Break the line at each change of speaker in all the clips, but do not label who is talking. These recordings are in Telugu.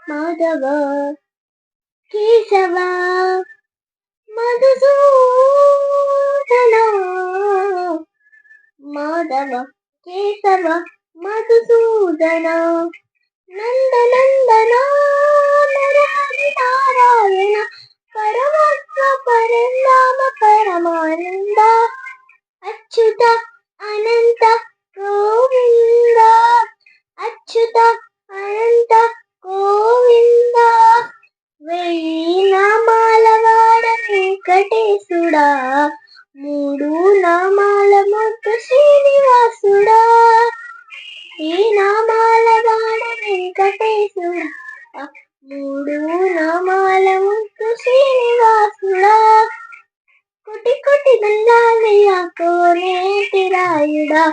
మాధవ కేశవ మధుసూదన మాధవ కేశవ మధుసూదన నందనందన నరహరి నారాయణ పరమాత్మ పరంధామ పరమానంద అచ్యుత అనంత గోవింద అచ్యుత అనంత గోవింద వెయ్యి నామాల వాడ వెంకటేశుడా మూడు నామాల ముద్దు శ్రీనివాసుడా ఈ నామాల వాడ వెంకటేశుడా మూడు నామాల ముద్దు శ్రీనివాసుడా కోటి కోటి దండాలయ కోనేటి రాయుడా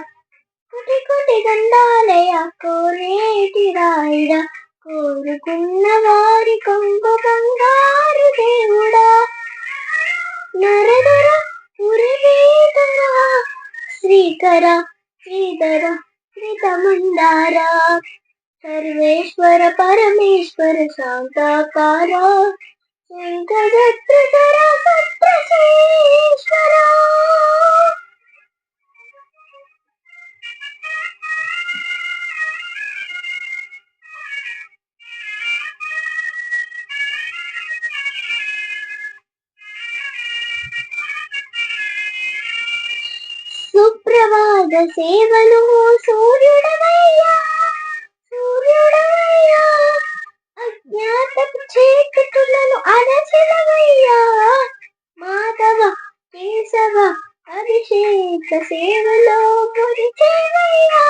కోటి కోటి దండాలయ కోనేటి రాయుడా కోరుకున్న వారి కొంగు బంగారు దేవుడా నరదర పురవేదర శ్రీకర శ్రీధర శ్రీతమందార సర్వేశ్వర పరమేశ్వర శాంతాకార శంకరత్రికర సత్రసేశ్వర సుప్రభాత సేవలు సూర్యుడవయ్యా సూర్యుడవయ్యా అజ్ఞాతపు చీకటులను అడచెదవయ్యా మాధవ కేశవ అభిషేక సేవలో గురిచేవయ్యా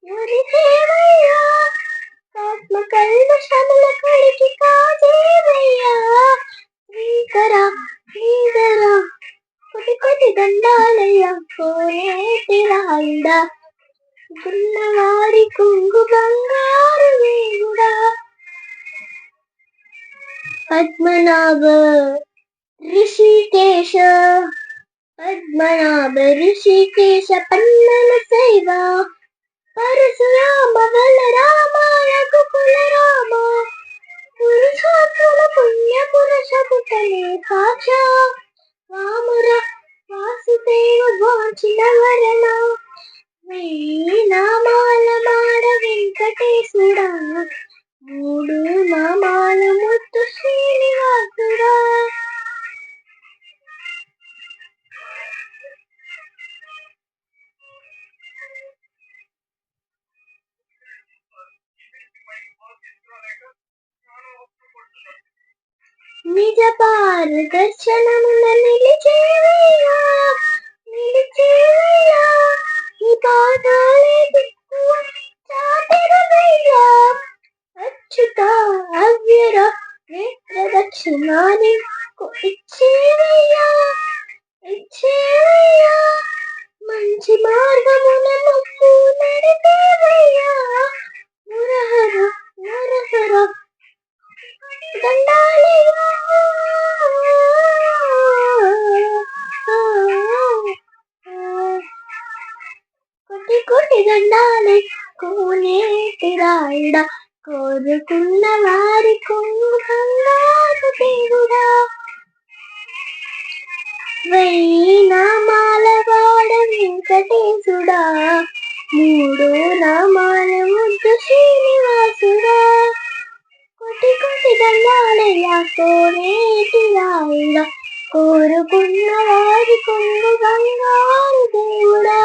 గురిచేవయ్యా ఆత్మ కల్మషముల కలికి కాజేవయ్యా శ్రీకర శ్రీధర కోటి కోటి దండాలయ కోనేటి రాయుడా గున్నవారి కొంగు బంగారు దేవుడా పద్మనాభ ఋషికేశ పద్మనాభ ఋషికేశ పన్నల శైవ పరశురామ బలరామ రఘుకుల రామ పురుషోత్తమ పుణ్య పురుషపుటనే కాచ వాముర వాసుదేవ వాంచిన వరణ వెయ్యి నామాల మాడ వెంకటేశుడా మూడు నామాల ముద్దు శ్రీనివాసుడా నిజ పారదర్శనమున నిలిచేవయ్యా నిలిచేవయ్యా ఈ పాదాలే దిక్కు చాటెదవయ్యా అచ్యుత అవ్యర నేత్ర దక్షిణాది ఇచ్చేవయ్యా ఇచ్చేవయ్యా మంచి మార్గమున ముక్కు నడిపేవయ్యా మురహర నరహర దండాలయ్యా కోటి కోటి దండాలే కోనేటి రాయుడా కోరుకున్న వారి కొంగు బంగారు దేవుడా వెయ్యి నామాల వాడ వెంకటేశుడా మూడు నామాల ముద్దు శ్రీనివాసుడా కోటి కోటి దండాలయ కోనేటి రాయుడా కోరుకున్న వారి కొంగు బంగారు దేవుడా